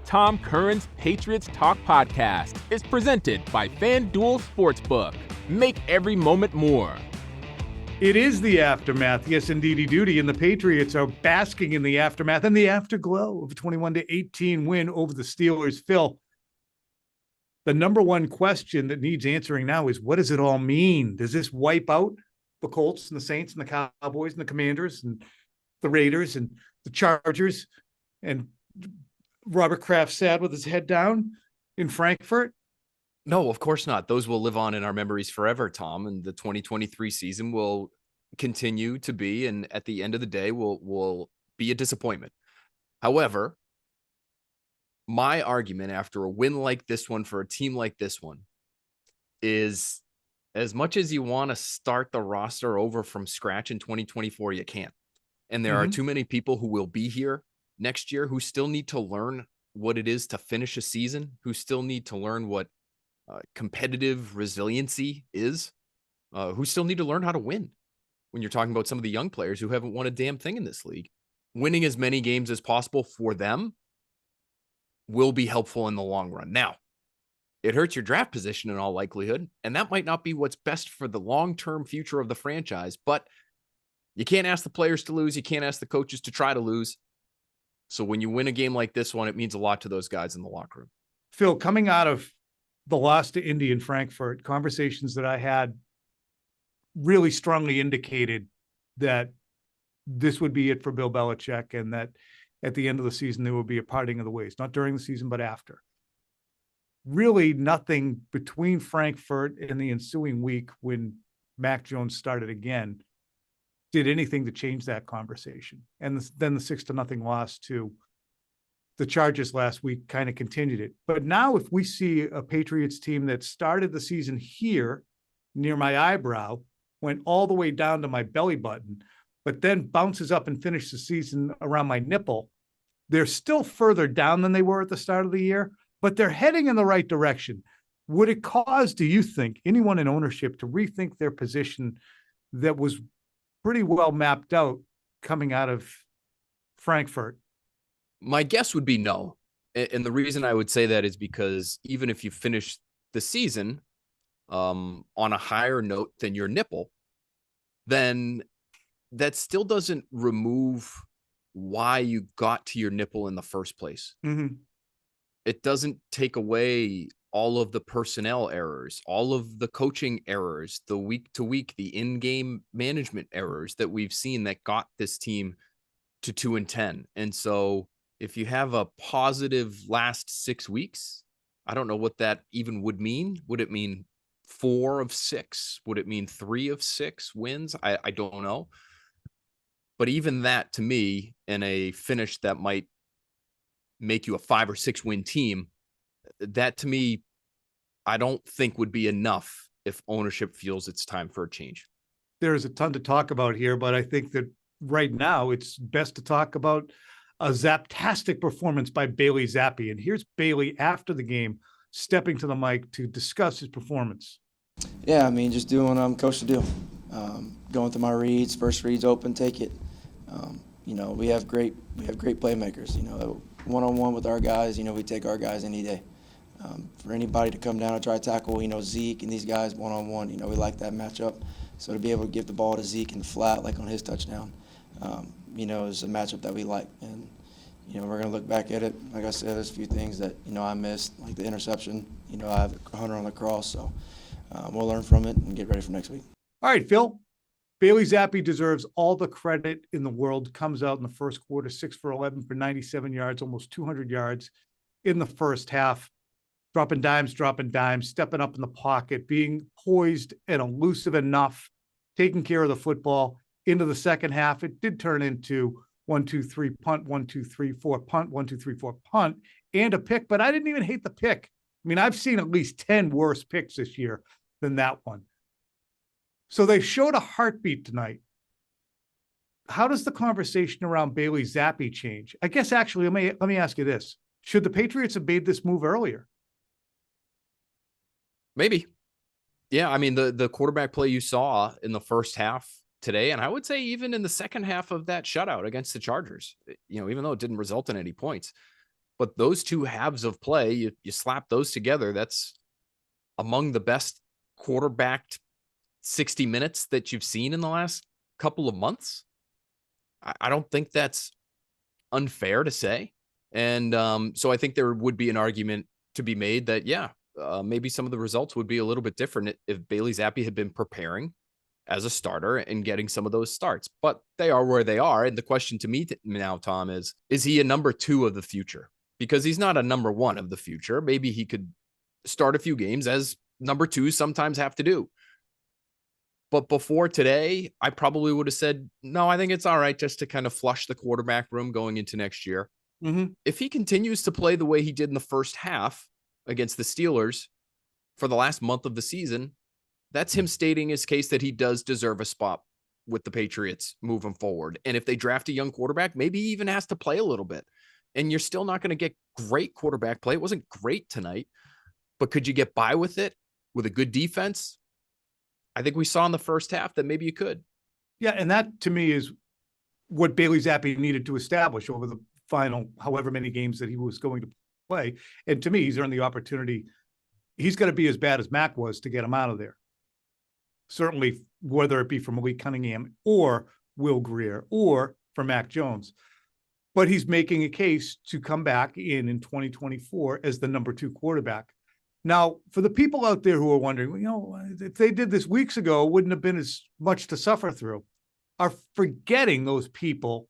Tom Curran's Patriots Talk podcast is presented by FanDuel Sportsbook. Make every moment more. It is the aftermath. Yes, indeedy duty. And the Patriots are basking in the aftermath and the afterglow of a 21-18 win over the Steelers. Phil, the number one question that needs answering now is, what does it all mean? Does this wipe out the Colts and the Saints and the Cowboys and the Commanders and the Raiders and the Chargers and Robert Kraft sat with his head down in Frankfurt? No, of course not. Those will live on in our memories forever, Tom. And the 2023 season will continue to be, and at the end of the day, will be a disappointment. However, my argument after a win like this one for a team like this one is, as much as you want to start the roster over from scratch in 2024, you can't. And there are too many people who will be here next year who still need to learn what it is to finish a season, who still need to learn what competitive resiliency is, who still need to learn how to win. When you're talking about some of the young players who haven't won a damn thing in this league, winning as many games as possible for them will be helpful in the long run. Now, it hurts your draft position in all likelihood, and that might not be what's best for the long-term future of the franchise, but you can't ask the players to lose. You can't ask the coaches to try to lose. So when you win a game like this one, it means a lot to those guys in the locker room. Phil, coming out of the loss to Indy in Frankfurt, conversations that I had really strongly indicated that this would be it for Bill Belichick, and that at the end of the season, there would be a parting of the ways, not during the season, but after. Really nothing between Frankfurt and the ensuing week when Mac Jones started again did anything to change that conversation. And then the 6-0 loss to the Chargers last week kind of continued it. But now if we see a Patriots team that started the season here near my eyebrow, went all the way down to my belly button, but then bounces up and finishes the season around my nipple, they're still further down than they were at the start of the year, but they're heading in the right direction. Would it cause, do you think, anyone in ownership to rethink their position that was pretty well mapped out coming out of Frankfurt? My guess would be no. And the reason I would say that is because even if you finish the season on a higher note than your nipple, then that still doesn't remove why you got to your nipple in the first place. It doesn't take away all of the personnel errors, all of the coaching errors, the week to week, the in-game management errors that we've seen that got this team to 2-10. And so if you have a positive last 6 weeks, I don't know what that even would mean. Would it mean 4 of 6? Would it mean 3 of 6 wins? I don't know. But even that, to me, in a finish that might make you a 5 or 6 win team, that to me, I don't think would be enough if ownership feels it's time for a change. There's a ton to talk about here, but I think that right now it's best to talk about a zaptastic performance by Bailey Zappe. And here's Bailey after the game, stepping to the mic to discuss his performance. Yeah, I mean, just doing what I'm coached to do. Going through my reads, first reads open, take it. We have great playmakers. One-on-one with our guys, we take our guys any day. For anybody to come down and try to tackle, Zeke and these guys one-on-one, we like that matchup. So to be able to give the ball to Zeke in the flat, like on his touchdown, is a matchup that we like. And, we're going to look back at it. Like I said, there's a few things that, I missed, like the interception. I have Hunter on the cross. So we'll learn from it and get ready for next week. All right, Phil. Bailey Zappe deserves all the credit in the world. Comes out in the first quarter, 6 for 11 for 97 yards, almost 200 yards in the first half. Dropping dimes, stepping up in the pocket, being poised and elusive enough, taking care of the football into the second half. It did turn into 1-2-3 punt, 1-2-3-4 punt, 1-2-3-4 punt, and a pick, but I didn't even hate the pick. I mean, I've seen at least 10 worse picks this year than that one. So they showed a heartbeat tonight. How does the conversation around Bailey Zappe change? I guess actually, let me ask you this. Should the Patriots have made this move earlier? Maybe. Yeah, I mean, the quarterback play you saw in the first half today, and I would say even in the second half of that shutout against the Chargers, even though it didn't result in any points, But those two halves of play, you slap those together, that's among the best quarterbacked 60 minutes that you've seen in the last couple of months. I don't think that's unfair to say. And so I think there would be an argument to be made that, maybe some of the results would be a little bit different if Bailey Zappe had been preparing as a starter and getting some of those starts. But they are where they are. And the question to me now, Tom, is he a number 2 of the future? Because he's not a number 1 of the future. Maybe he could start a few games, as number 2s sometimes have to do. But before today, I probably would have said, no, I think it's all right just to kind of flush the quarterback room going into next year. Mm-hmm. If he continues to play the way he did in the first half against the Steelers for the last month of the season, that's him stating his case that he does deserve a spot with the Patriots moving forward. And if they draft a young quarterback, maybe he even has to play a little bit. And you're still not going to get great quarterback play. It wasn't great tonight, but could you get by with it with a good defense? I think we saw in the first half that maybe you could. Yeah, and that to me is what Bailey Zappe needed to establish over the final however many games that he was going to play. And to me, he's earned the opportunity. He's going to be as bad as Mac was to get him out of there. Certainly, whether it be from Malik Cunningham or Will Grier or for Mac Jones. But he's making a case to come back in 2024 as the number 2 quarterback. Now, for the people out there who are wondering, if they did this weeks ago, it wouldn't have been as much to suffer through, are forgetting those people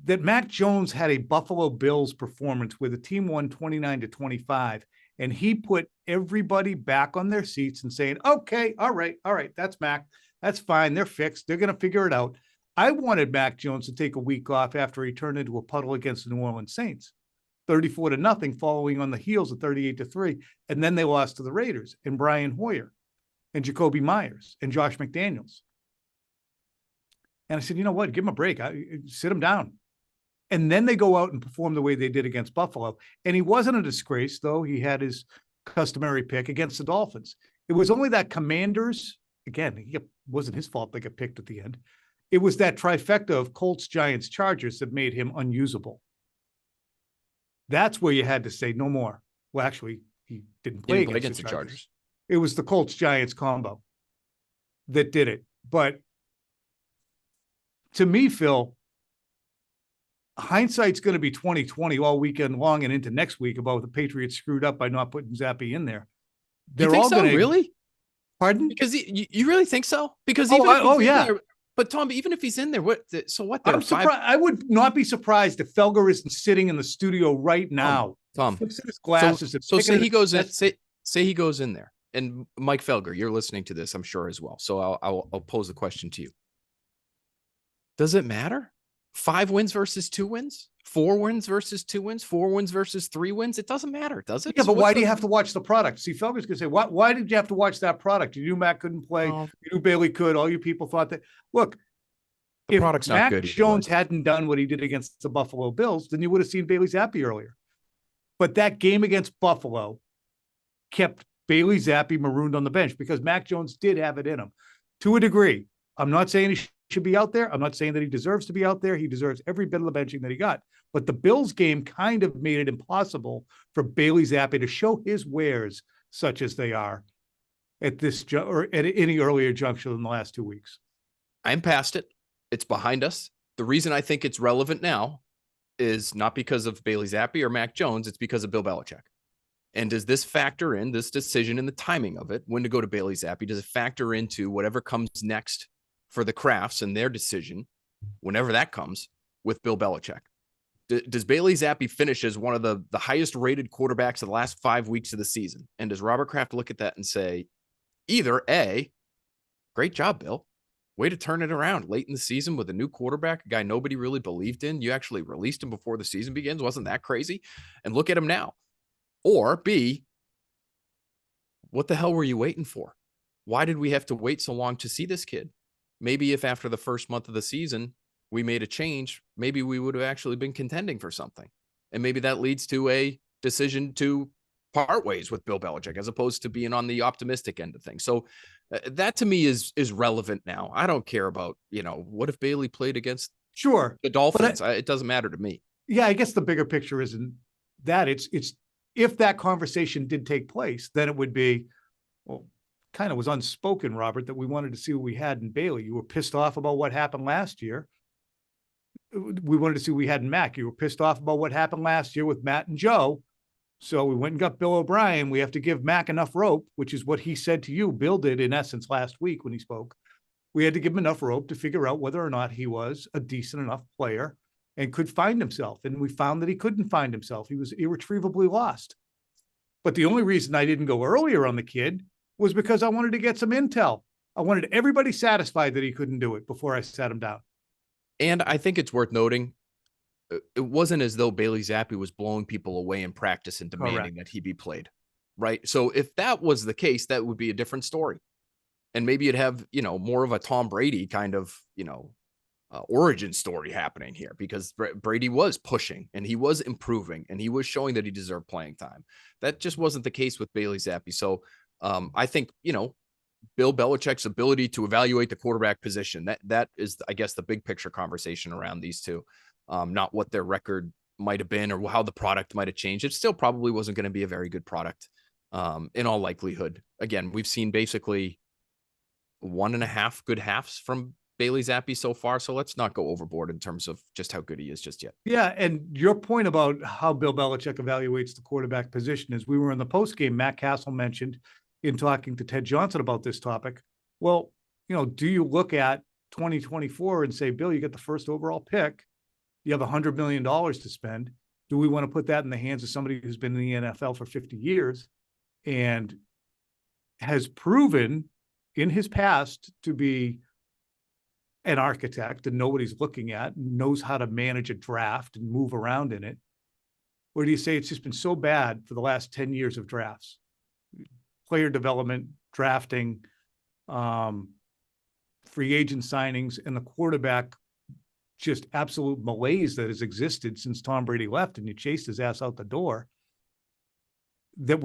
that Mac Jones had a Buffalo Bills performance where the team won 29-25, and he put everybody back on their seats and saying, okay, all right, that's Mac. That's fine. They're fixed. They're going to figure it out. I wanted Mac Jones to take a week off after he turned into a puddle against the New Orleans Saints. 34-0, following on the heels of 38-3. And then they lost to the Raiders and Brian Hoyer and Jacoby Myers and Josh McDaniels. And I said, you know what? Give him a break. Sit him down. And then they go out and perform the way they did against Buffalo. And he wasn't a disgrace, though. He had his customary pick against the Dolphins. It was only that Commanders, again, it wasn't his fault they got picked at the end. It was that trifecta of Colts, Giants, Chargers that made him unusable. That's where you had to say no more. Well, actually, he didn't play against the Chargers. It was the Colts Giants combo that did it. But to me, Phil, hindsight's going to be 2020 all weekend long and into next week about the Patriots screwed up by not putting Zappe in there. They're all going to really. Pardon? Because you really think so? Because yeah. But Tom, even if he's in there, what? I'm surprised. I would not be surprised if Felger isn't sitting in the studio right now. Tom, fixing his glasses. So say he goes in. Say he goes in there, and Mike Felger, you're listening to this, I'm sure as well. So I'll pose the question to you. Does it matter? 5 wins versus 2 wins? 4 wins versus 2 wins? 4 wins versus 3 wins? It doesn't matter, does it? Yeah, but why do you have to watch the product? See, Felger's going to say, why did you have to watch that product? You knew Mac couldn't play. You knew Bailey could. All you people thought that. Look, if Mac Jones hadn't done what he did against the Buffalo Bills, then you would have seen Bailey Zappe earlier. But that game against Buffalo kept Bailey Zappe marooned on the bench because Mac Jones did have it in him to a degree. I'm not saying he should be out there. I'm not saying that he deserves to be out there. He deserves every bit of the benching that he got. But the Bills game kind of made it impossible for Bailey Zappe to show his wares such as they are at this or at any earlier juncture than the last 2 weeks. I'm past it. It's behind us. The reason I think it's relevant now is not because of Bailey Zappe or Mac Jones. It's because of Bill Belichick. And does this factor in this decision and the timing of it, when to go to Bailey Zappe? Does it factor into whatever comes next for the Crafts and their decision, whenever that comes, with Bill Belichick? Does Bailey Zappe finish as one of the highest rated quarterbacks of the last 5 weeks of the season? And does Robert Kraft look at that and say, either A, great job, Bill, way to turn it around late in the season with a new quarterback, a guy nobody really believed in. You actually released him before the season begins. Wasn't that crazy? And look at him now. Or B, what the hell were you waiting for? Why did we have to wait so long to see this kid? Maybe if after the first month of the season we made a change, maybe we would have actually been contending for something. And maybe that leads to a decision to part ways with Bill Belichick as opposed to being on the optimistic end of things. So that to me is relevant now. I don't care about, what if Bailey played against the Dolphins? It doesn't matter to me. Yeah, I guess the bigger picture isn't that. It's if that conversation did take place, then it would be, well, kind of was unspoken, Robert, that we wanted to see what we had in Bailey. You were pissed off about what happened last year. We wanted to see what we had in Mac. You were pissed off about what happened last year with Matt and Joe. So we went and got Bill O'Brien. We have to give Mac enough rope, which is what he said to you. Bill did in essence last week when he spoke. We had to give him enough rope to figure out whether or not he was a decent enough player and could find himself. And we found that he couldn't find himself. He was irretrievably lost. But the only reason I didn't go earlier on the kid was because I wanted to get some intel. I wanted everybody satisfied that he couldn't do it before I sat him down. And I think it's worth noting, it wasn't as though Bailey Zappe was blowing people away in practice and demanding that he be played, right? So if that was the case, that would be a different story. And maybe you'd have, more of a Tom Brady kind of, origin story happening here, because Brady was pushing and he was improving and he was showing that he deserved playing time. That just wasn't the case with Bailey Zappe. So I think, Bill Belichick's ability to evaluate the quarterback position, that is, I guess, the big picture conversation around these two, not what their record might have been or how the product might have changed. It still probably wasn't going to be a very good product in all likelihood. Again, we've seen basically 1.5 good halves from Bailey Zappe so far. So let's not go overboard in terms of just how good he is just yet. Yeah. And your point about how Bill Belichick evaluates the quarterback position is, we were in the postgame, Matt Castle mentioned in talking to Ted Johnson about this topic. Well, do you look at 2024 and say, Bill, you get the first overall pick, you have $100 million to spend. Do we want to put that in the hands of somebody who's been in the NFL for 50 years and has proven in his past to be an architect and nobody's looking at, knows how to manage a draft and move around in it? Or do you say it's just been so bad for the last 10 years of drafts, player development, drafting, free agent signings, and the quarterback just absolute malaise that has existed since Tom Brady left and you chased his ass out the door, that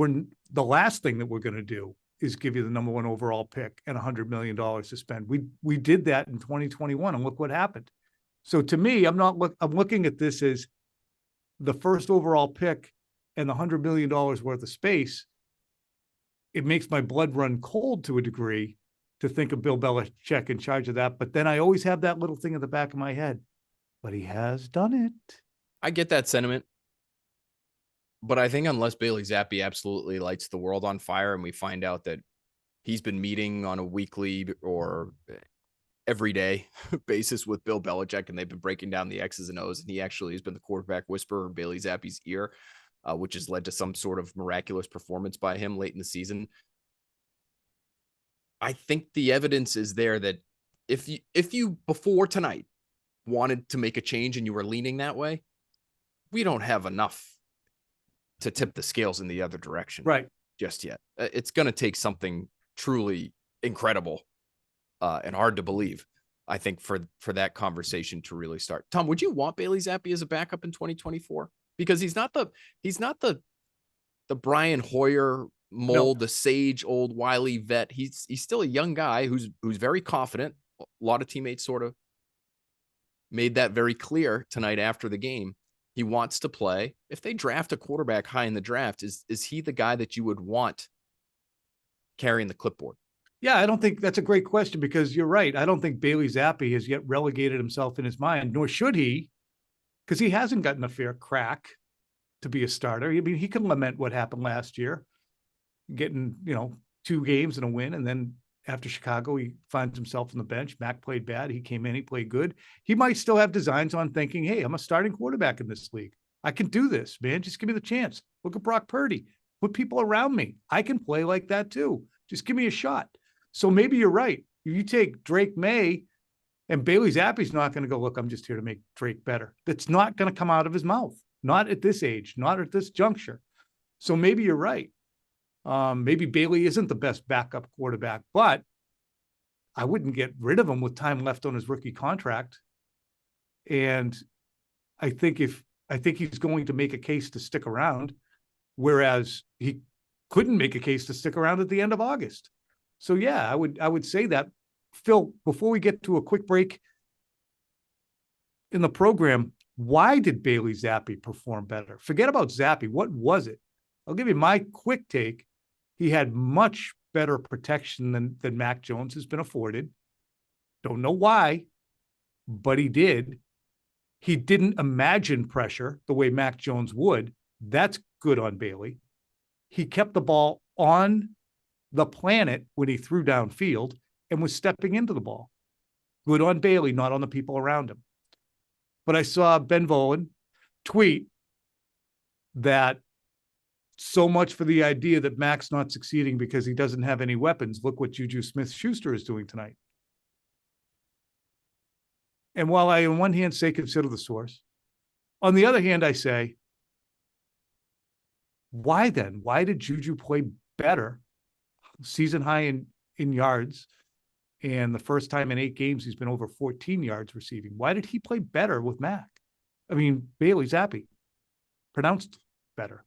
the last thing that we're going to do is give you the number 1 overall pick and $100 million to spend. We did that in 2021 and look what happened. So to me, I'm looking at this as the first overall pick and the $100 million worth of space. It makes my blood run cold to a degree to think of Bill Belichick in charge of that. But then I always have that little thing in the back of my head, but he has done it. I get that sentiment. But I think unless Bailey Zappe absolutely lights the world on fire and we find out that he's been meeting on a weekly or everyday basis with Bill Belichick and they've been breaking down the X's and O's and he actually has been the quarterback whisperer in Bailey Zappe's ear, which has led to some sort of miraculous performance by him late in the season. I think the evidence is there that if you before tonight wanted to make a change and you were leaning that way, we don't have enough to tip the scales in the other direction just yet. It's going to take something truly incredible and hard to believe, I think, for that conversation to really start. Tom, would you want Bailey Zappe as a backup in 2024? Because he's not the Brian Hoyer mold, the sage old wily vet. He's still a young guy who's very confident. A lot of teammates sort of made that very clear tonight after the game. He wants to play. If they draft a quarterback high in the draft, is he the guy that you would want carrying the clipboard? Yeah, I don't think that's a great question, because you're right. I don't think Bailey Zappe has yet relegated himself in his mind, nor should he, because he hasn't gotten a fair crack to be a starter. I mean, he can lament what happened last year, getting, 2 games and a win, and then after Chicago, he finds himself on the bench. Mac played bad. He came in, he played good. He might still have designs on thinking, hey, I'm a starting quarterback in this league. I can do this, man. Just give me the chance. Look at Brock Purdy. Put people around me. I can play like that too. Just give me a shot. So maybe you're right. You take Drake May, and Bailey Zappe's not going to go, look, I'm just here to make Drake better. That's not going to come out of his mouth. Not at this age, not at this juncture. So maybe you're right. Maybe Bailey isn't the best backup quarterback, but I wouldn't get rid of him with time left on his rookie contract. And I think he's going to make a case to stick around, whereas he couldn't make a case to stick around at the end of August. So yeah, I would say that. Phil, before we get to a quick break in the program, Why did Bailey Zappe perform better? Forget about Zappe. What was it? I'll give you my quick take. He had much better protection than Mac Jones has been afforded. Don't know why, but he did. He didn't imagine pressure the way Mac Jones would. That's good on Bailey. He kept the ball on the planet when he threw downfield and was stepping into the ball. Good on Bailey, not on the people around him. But I saw Ben Volen tweet that so much for the idea that Mac's not succeeding because he doesn't have any weapons. Look what Juju Smith-Schuster is doing tonight. And while I, on one hand, say consider the source, on the other hand, I say, why then? Why did Juju play better, season high in yards, and the first time in 8 games he's been over 14 yards receiving? Why did he play better with Mac? I mean, Bailey Zappe, pronounced better.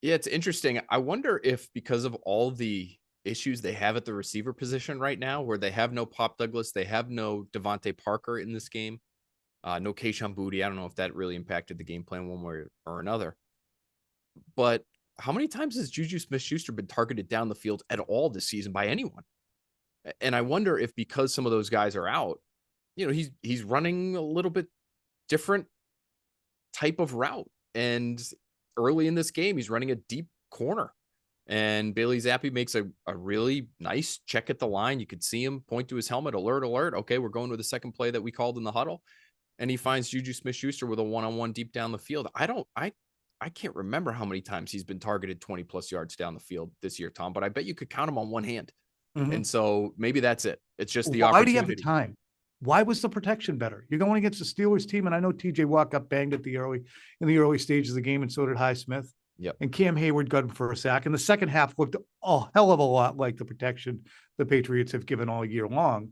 Yeah, it's interesting. I wonder if because of all the issues they have at the receiver position right now, where they have no Pop Douglas, they have no Devontae Parker in this game, no Kayshon Boutte. I don't know if that really impacted the game plan one way or another. But how many times has Juju Smith-Schuster been targeted down the field at all this season by anyone? And I wonder if because some of those guys are out, he's running a little bit different type of route. And early in this game, he's running a deep corner. And Bailey Zappe makes a really nice check at the line. You could see him point to his helmet, alert. Okay, we're going with the second play that we called in the huddle. And he finds Juju Smith-Schuster with a one-on-one deep down the field. I can't remember how many times he's been targeted 20 plus yards down the field this year, Tom, but I bet you could count him on one hand. Mm-hmm. And so maybe that's it. It's just the opportunity. Why do you have the time? Why was the protection better? You're going against the Steelers team, and I know TJ Watt got banged in the early stages of the game, and so did Highsmith. Yep. And Cam Hayward got him for a sack. And the second half looked a hell of a lot like the protection the Patriots have given all year long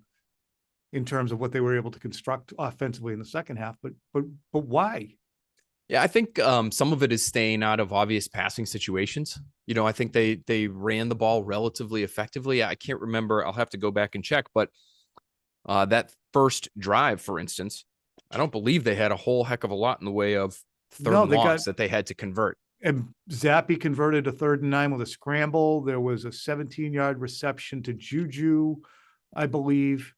in terms of what they were able to construct offensively in the second half. But why? Yeah, I think some of it is staying out of obvious passing situations. I think they ran the ball relatively effectively. I can't remember. I'll have to go back and check. But that first drive, for instance, I don't believe they had a whole heck of a lot in the way of third and longs that they had to convert. And Zappe converted a 3rd and 9 with a scramble. There was a 17-yard reception to Juju, I believe,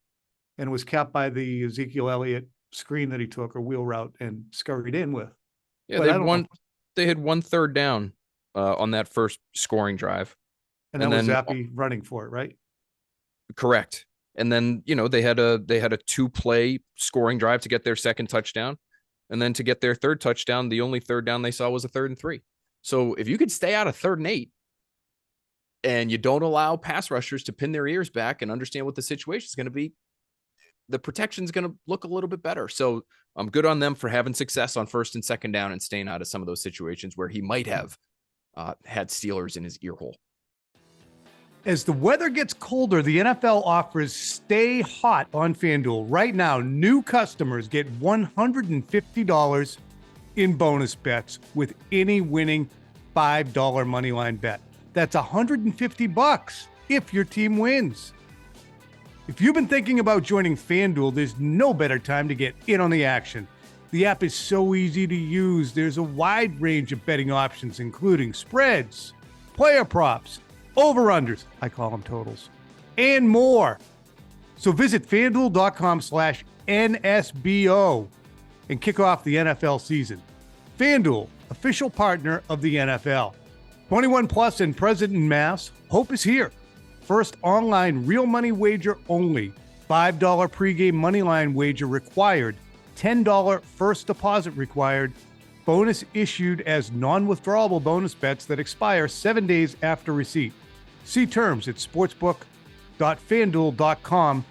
and it was capped by the Ezekiel Elliott screen that he took, or wheel route, and scurried in with. Yeah, they had 1 third down on that first scoring drive. And then was Zappe running for it, right? Correct. And then, they had a 2-play scoring drive to get their second touchdown. And then to get their third touchdown, the only third down they saw was a 3rd and 3. So if you could stay out of 3rd and 8 and you don't allow pass rushers to pin their ears back and understand what the situation is going to be, the protection is going to look a little bit better. So I'm good on them for having success on 1st and 2nd down and staying out of some of those situations where he might have had Steelers in his ear hole. As the weather gets colder, the NFL offers Stay Hot on FanDuel. Right now, new customers get $150 in bonus bets with any winning $5 moneyline bet. That's $150 if your team wins. If you've been thinking about joining FanDuel, there's no better time to get in on the action. The app is so easy to use. There's a wide range of betting options, including spreads, player props, over-unders, I call them totals, and more. So visit FanDuel.com/NSBO and kick off the NFL season. FanDuel, official partner of the NFL. 21 plus and present in Mass. Hope is here. First online real money wager only. $5 pregame moneyline wager required. $10 first deposit required. Bonus issued as non-withdrawable bonus bets that expire 7 days after receipt. See terms at sportsbook.fanduel.com,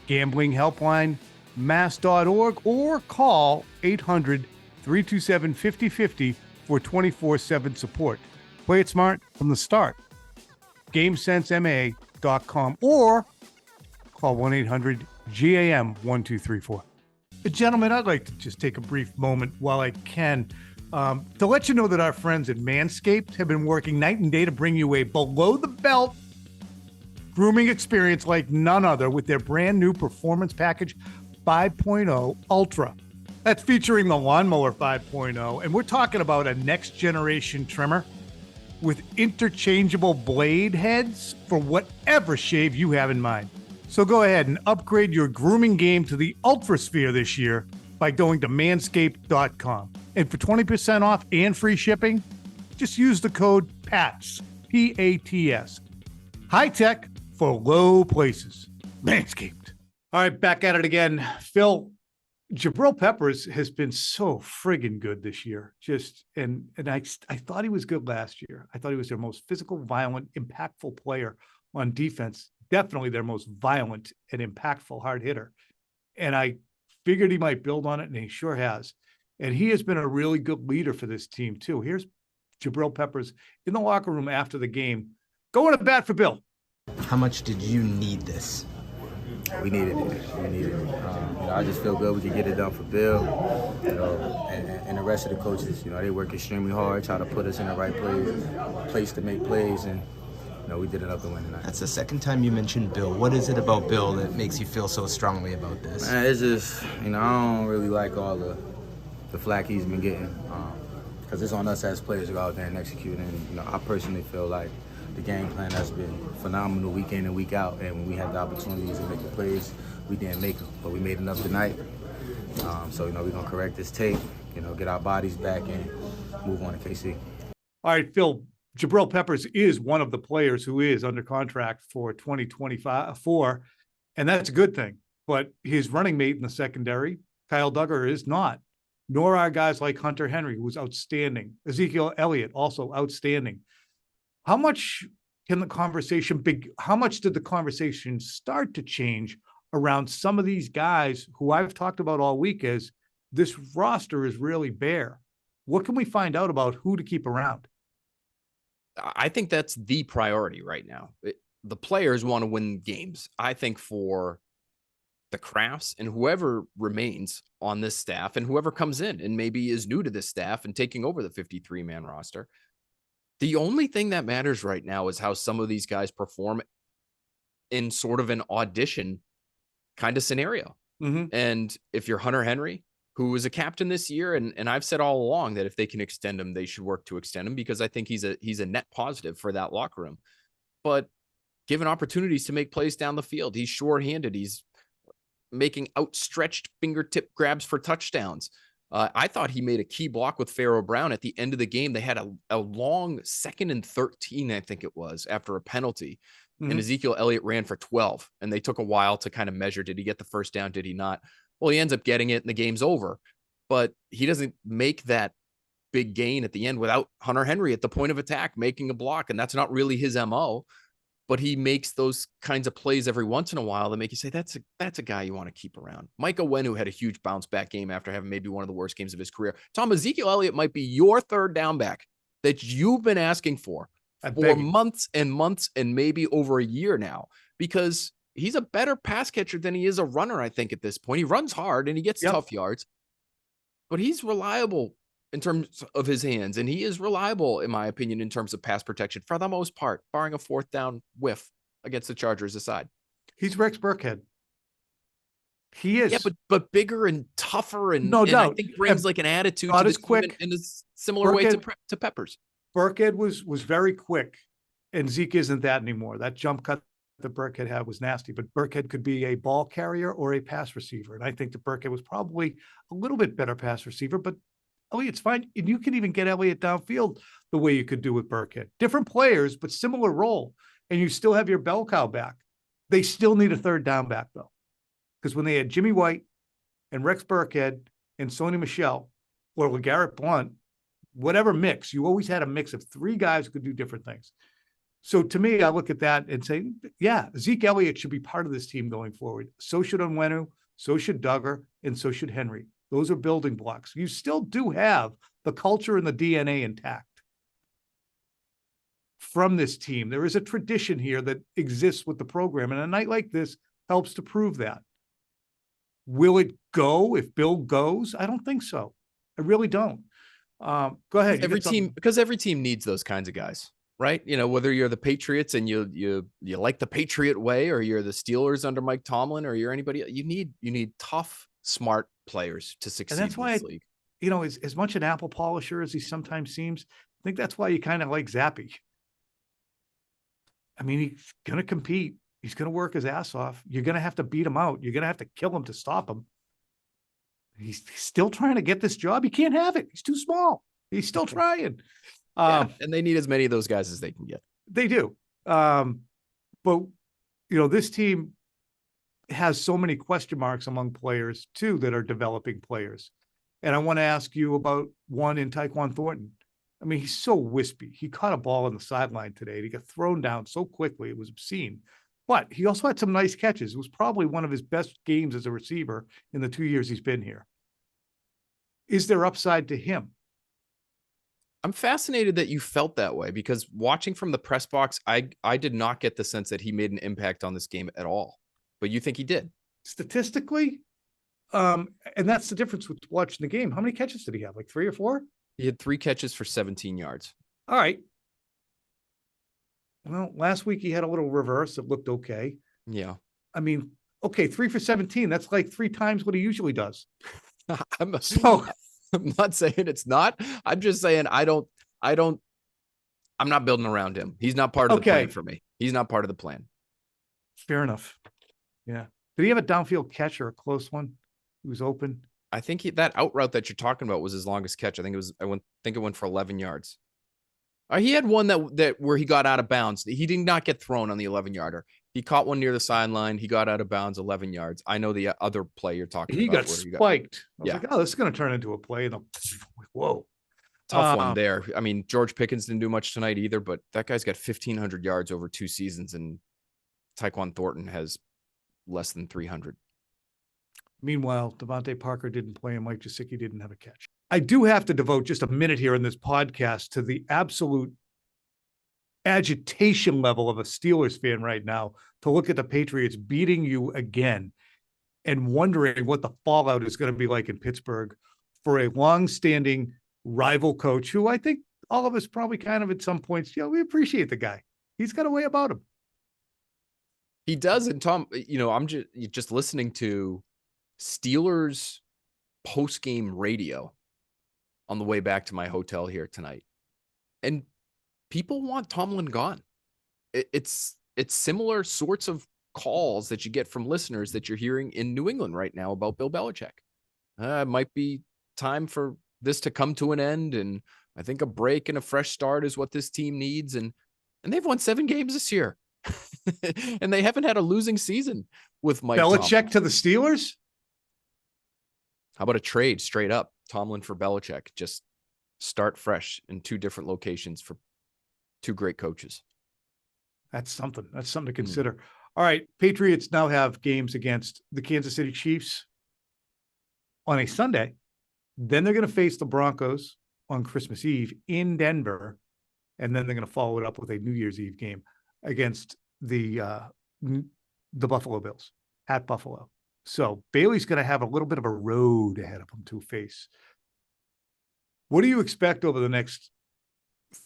gambling helpline, mass.org, or call 800-327-5050 for 24/7 support. Play it smart from the start. GameSenseMA.com or call 1-800-GAM-1234. Gentlemen, I'd like to just take a brief moment while I can to let you know that our friends at Manscaped have been working night and day to bring you a below-the-belt grooming experience like none other with their brand new Performance Package 5.0 Ultra. That's featuring the Lawnmower 5.0, and we're talking about a next-generation trimmer with interchangeable blade heads for whatever shave you have in mind. So go ahead and upgrade your grooming game to the Ultrasphere this year by going to manscaped.com. And for 20% off and free shipping, just use the code PATS, P-A-T-S. High tech for low places. Manscaped. All right, back at it again. Phil, Jabril Peppers has been so friggin' good this year. I thought he was good last year. I thought he was their most physical, violent, impactful player on defense. Definitely their most violent and impactful hard hitter. And I figured he might build on it, and he sure has. And he has been a really good leader for this team, too. Here's Jabril Peppers in the locker room after the game, going to bat for Bill. How much did you need this? We needed it. I just feel good we could get it done for Bill, and the rest of the coaches. They work extremely hard, try to put us in the right place to make plays, and we did enough to win tonight. That's the second time you mentioned Bill. What is it about Bill that makes you feel so strongly about this? Man, it's just, I don't really like all the flack he's been getting, because it's on us as players to go out there and execute. And I personally feel like the game plan has been phenomenal week in and week out, and when we had the opportunities to make the plays, we didn't make them, but we made enough tonight. So we're gonna correct this tape, get our bodies back and move on to KC. All right, Phil, Jabril Peppers is one of the players who is under contract for 2024, and that's a good thing. But his running mate in the secondary, Kyle Duggar, is not, nor are guys like Hunter Henry, who was outstanding. Ezekiel Elliott, also outstanding. How much did the conversation start to change around some of these guys who I've talked about all week as this roster is really bare? What can we find out about who to keep around? I think that's the priority right now. The players want to win games. I think for the Crafts and whoever remains on this staff and whoever comes in and maybe is new to this staff and taking over the 53-man roster, the only thing that matters right now is how some of these guys perform in sort of an audition kind of scenario. Mm-hmm. And if you're Hunter Henry, who was a captain this year, and I've said all along that if they can extend him, they should work to extend him, because I think he's a net positive for that locker room. But given opportunities to make plays down the field, he's sure-handed. He's making outstretched fingertip grabs for touchdowns. I thought he made a key block with Pharaoh Brown at the end of the game. They had a long 2nd and 13, I think it was, after a penalty. Mm-hmm. And Ezekiel Elliott ran for 12, and they took a while to kind of measure, did he get the first down? Did he not? Well, he ends up getting it and the game's over, but he doesn't make that big gain at the end without Hunter Henry at the point of attack, making a block. And that's not really his MO, but he makes those kinds of plays every once in a while that make you say, that's a guy you want to keep around. Mike Owenu had a huge bounce back game after having maybe one of the worst games of his career. Tom, Ezekiel Elliott might be your third down back that you've been asking for months and months and maybe over a year now, because he's a better pass catcher than he is a runner, I think, at this point. He runs hard and he gets tough yards, but he's reliable in terms of his hands, and he is reliable, in my opinion, in terms of pass protection for the most part, barring a 4th down whiff against the Chargers aside. He's Rex Burkhead. He is. Yeah, but bigger and tougher, and no doubt. I think brings like an attitude not to as this quick in a similar way to Peppers. Burkhead was very quick, and Zeke isn't that anymore. That jump cut that Burkhead had was nasty, but Burkhead could be a ball carrier or a pass receiver. And I think that Burkhead was probably a little bit better pass receiver, but Elliott's fine. And you can even get Elliott downfield the way you could do with Burkhead. Different players, but similar role. And you still have your bell cow back. They still need a third down back, though. Because when they had Jimmy White and Rex Burkhead and Sony Michel or LeGarrette Blount, whatever mix, you always had a mix of 3 guys who could do different things. So to me, I look at that and say, yeah, Zeke Elliott should be part of this team going forward. So should Onwenu, so should Duggar, and so should Henry. Those are building blocks. You still do have the culture and the DNA intact from this team. There is a tradition here that exists with the program, and a night like this helps to prove that. Will it go if Bill goes? I don't think so. I really don't. Go ahead. Because every team needs those kinds of guys. Right. Whether you're the Patriots and you like the Patriot way, or you're the Steelers under Mike Tomlin, or you're anybody, you need tough, smart players to succeed that's in why this league. You know, as much an apple polisher as he sometimes seems, I think that's why you kind of like Zappe. I mean, he's going to compete. He's going to work his ass off. You're going to have to beat him out. You're going to have to kill him to stop him. He's still trying to get this job. He can't have it. He's too small. He's still trying. Yeah, and they need as many of those guys as they can get. They do. But, you know, this team has so many question marks among players, too, that are developing players. And I want to ask you about one in Tyquan Thornton. I mean, he's so wispy. He caught a ball on the sideline today. He got thrown down so quickly. It was obscene. But he also had some nice catches. It was probably one of his best games as a receiver in the 2 years he's been here. Is there upside to him? I'm fascinated that you felt that way, because watching from the press box, I did not get the sense that he made an impact on this game at all. But you think he did? Statistically, and that's the difference with watching the game. How many catches did he have? Like 3 or 4? He had 3 catches for 17 yards. All right. Well, last week he had a little reverse. It looked okay. Yeah. I mean, okay, 3 for 17. That's like 3 times what he usually does. I'm not saying it's not. I'm just saying I'm not building around him. He's not part of the plan for me. He's not part of the plan. Fair enough. Yeah. Did he have a downfield catch or a close one? He was open. I think that out route that you're talking about was his longest catch. I think it went for 11 yards. He had one that where he got out of bounds. He did not get thrown on the 11-yarder. He caught one near the sideline. He got out of bounds 11 yards. I know the other play you're talking He about. got spiked. I was like, oh, this is going to turn into a play. And whoa. Tough one there. I mean, George Pickens didn't do much tonight either, but that guy's got 1,500 yards over 2 seasons, and Tyquan Thornton has less than 300. Meanwhile, Devontae Parker didn't play and Mike Gesicki didn't have a catch. I do have to devote just a minute here in this podcast to the absolute agitation level of a Steelers fan right now to look at the Patriots beating you again and wondering what the fallout is going to be like in Pittsburgh for a long-standing rival coach who I think all of us probably kind of at some points, we appreciate the guy. He's got a way about him. He does. And Tom, I'm just listening to Steelers post-game radio on the way back to my hotel here tonight. And people want Tomlin gone. It's similar sorts of calls that you get from listeners that you're hearing in New England right now about Bill Belichick. It might be time for this to come to an end. And I think a break and a fresh start is what this team needs. And they've won 7 games this year. And they haven't had a losing season with Mike Belichick to the Steelers. How about a trade straight up? Tomlin for Belichick. Just start fresh in 2 different locations for 2 great coaches. That's something. That's something to consider. All right. Patriots now have games against the Kansas City Chiefs on a Sunday. Then they're going to face the Broncos on Christmas Eve in Denver. And then they're going to follow it up with a New Year's Eve game against the Buffalo Bills at Buffalo. So Bailey's going to have a little bit of a road ahead of him to face. What do you expect over the next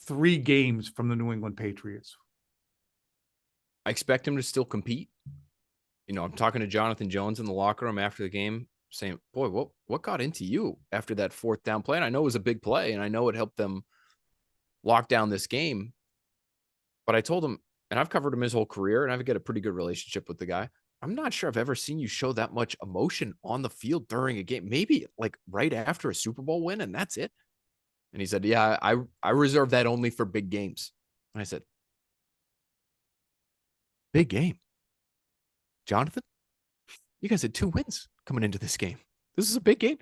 3 games from the New England Patriots? I expect him to still compete. I'm talking to Jonathan Jones in the locker room after the game saying, boy, what got into you after that 4th down play? And I know it was a big play and I know it helped them lock down this game. But I told him, and I've covered him his whole career and I've got a pretty good relationship with the guy. I'm not sure I've ever seen you show that much emotion on the field during a game, maybe like right after a Super Bowl win, and that's it. And he said, yeah, I reserve that only for big games. And I said, big game? Jonathan, you guys had 2 wins coming into this game. This is a big game.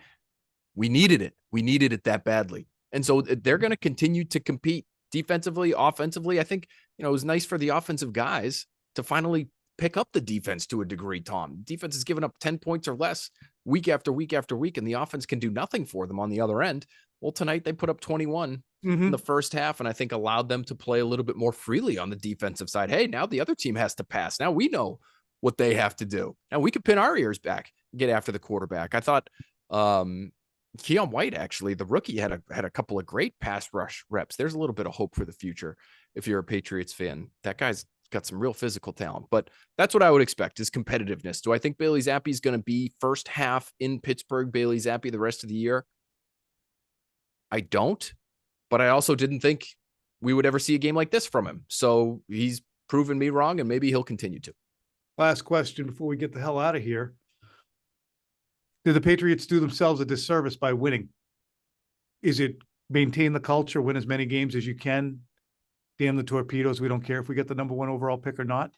We needed it. We needed it that badly. And so they're going to continue to compete defensively, offensively. I think, it was nice for the offensive guys to finally pick up the defense to a degree, Tom. Defense has given up 10 points or less week after week after week, and the offense can do nothing for them on the other end. Well, tonight they put up 21 in the first half, and I think allowed them to play a little bit more freely on the defensive side. Hey, now the other team has to pass. Now we know what they have to do. Now we can pin our ears back, get after the quarterback. I thought Keon White, actually, the rookie, had a couple of great pass rush reps. There's a little bit of hope for the future if you're a Patriots fan. That guy's got some real physical talent, but that's what I would expect is competitiveness. Do I think Bailey Zappe is going to be first half in Pittsburgh Bailey Zappe the rest of the year? I don't, but I also didn't think we would ever see a game like this from him. So he's proven me wrong, and maybe he'll continue to. Last question before we get the hell out of here. Did the Patriots do themselves a disservice by winning? Is it maintain the culture, win as many games as you can? Damn the torpedoes. We don't care if we get the number 1 overall pick or not.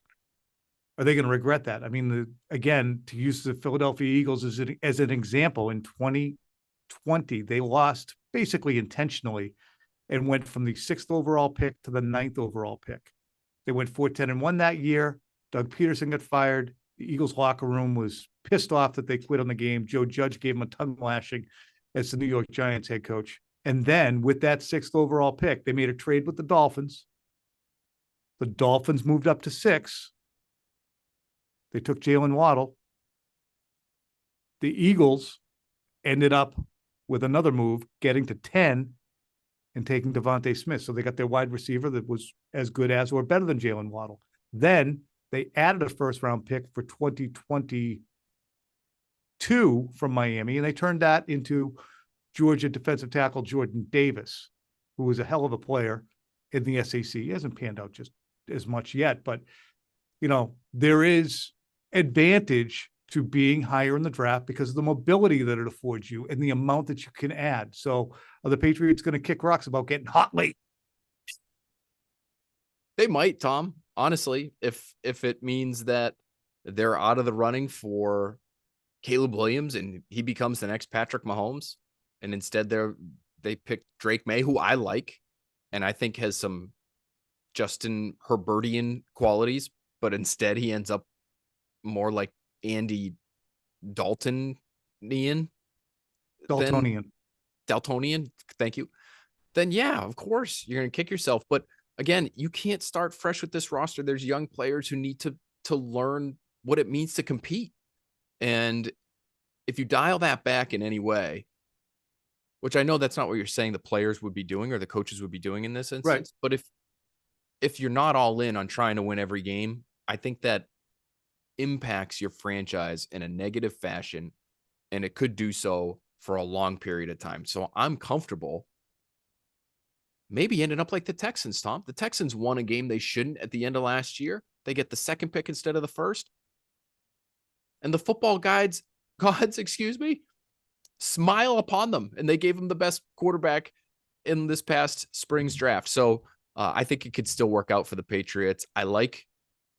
Are they going to regret that? I mean, again, to use the Philadelphia Eagles as an example, in 2020, they lost basically intentionally and went from the 6th overall pick to the 9th overall pick. They went 4-10-1 that year. Doug Peterson got fired. The Eagles locker room was pissed off that they quit on the game. Joe Judge gave them a tongue lashing as the New York Giants head coach. And then with that 6th overall pick, they made a trade with the Dolphins. The Dolphins moved up to 6. They took Jalen Waddle. The Eagles ended up with another move, getting to 10 and taking Devontae Smith. So they got their wide receiver that was as good as or better than Jalen Waddle. Then they added a first-round pick for 2022 from Miami, and they turned that into Georgia defensive tackle Jordan Davis, who was a hell of a player in the SEC. He hasn't panned out just as much yet, but, there is advantage to being higher in the draft because of the mobility that it affords you and the amount that you can add. So are the Patriots going to kick rocks about getting hot late? They might, Tom. Honestly, if it means that they're out of the running for Caleb Williams and he becomes the next Patrick Mahomes, and instead they pick Drake May, who I like, and I think has some Justin Herbertian qualities, but instead he ends up more like Andy Daltonian. Thank you. Then yeah, of course you're going to kick yourself. But again, you can't start fresh with this roster. There's young players who need to learn what it means to compete. And if you dial that back in any way, which I know that's not what you're saying the players would be doing or the coaches would be doing in this instance, right. But if you're not all in on trying to win every game, I think that impacts your franchise in a negative fashion, and it could do so for a long period of time. So I'm comfortable maybe ending up like the Texans, Tom. The Texans won a game they shouldn't at the end of last year. They get the 2nd pick instead of the 1st. And the football gods, smile upon them, and they gave them the best quarterback in this past spring's draft. So I think it could still work out for the Patriots. I like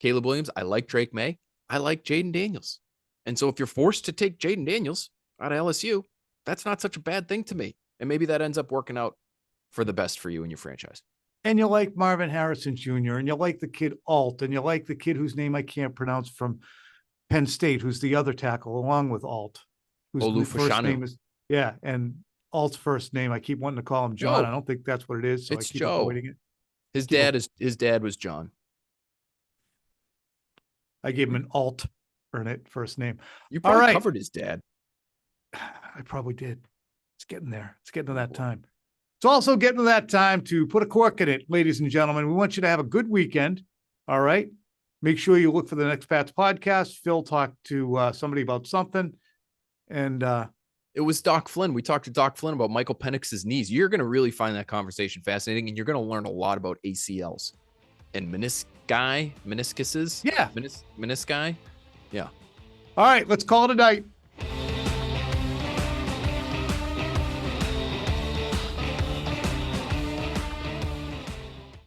Caleb Williams. I like Drake May. I like Jaden Daniels. And so if you're forced to take Jaden Daniels out of LSU, that's not such a bad thing to me. And maybe that ends up working out for the best for you and your franchise. And you like Marvin Harrison Jr., and you like the kid Alt, and you like the kid whose name I can't pronounce from Penn State, who's the other tackle along with Alt. Whose first name is, and Alt's first name, I keep wanting to call him John. I don't think that's what it is, so it's I keep Joe. avoiding it. His dad was John. I gave him an alternate first name. You probably covered his dad. I probably did. It's getting there. It's getting to that time. It's also getting to that time to put a cork in it, ladies and gentlemen. We want you to have a good weekend. All right. Make sure you look for the next Pats podcast. Phil talked to somebody about something. And it was Doc Flynn. We talked to Doc Flynn about Michael Penix's knees. You're going to really find that conversation fascinating, and you're going to learn a lot about ACLs and meniscuses. Yeah. Menisci. Yeah. All right. Let's call it a night.